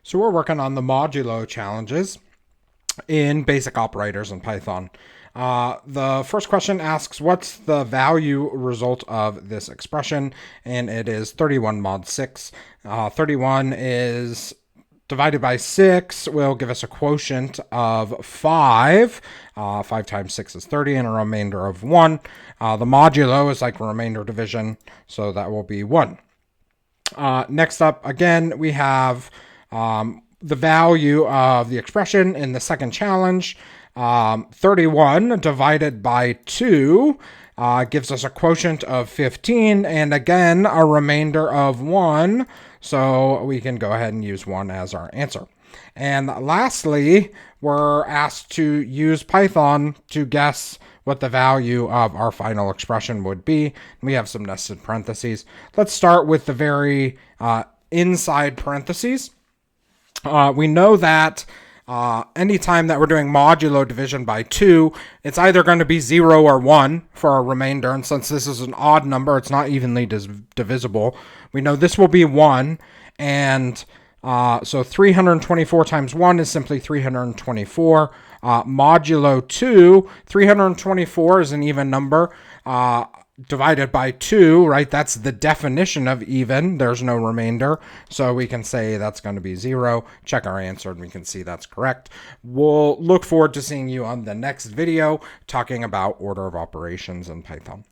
So we're working on the modulo challenges in basic operators in Python. The first question asks, what's the value result of this expression? And it is 31 mod 6. 31 is divided by 6 will give us a quotient of 5. 5 times 6 is 30 and a remainder of 1. The modulo is like remainder division, so that will be 1. Next up, again, we have the value of the expression in the second challenge. 31 divided by 2 gives us a quotient of 15, and again, a remainder of 1. So we can go ahead and use 1 as our answer. And lastly, we're asked to use Python to guess what the value of our final expression would be. We have some nested parentheses. Let's start with the very inside parentheses. We know that anytime that we're doing modulo division by 2, it's either going to be 0 or 1 for our remainder. And since this is an odd number, it's not evenly divisible. We know this will be 1. And so 324 times 1 is simply 324. Modulo 2, 324 is an even number. Divided by 2, right? That's the definition of even. There's no remainder. So we can say that's going to be 0. Check our answer and we can see that's correct. We'll look forward to seeing you on the next video talking about order of operations in Python.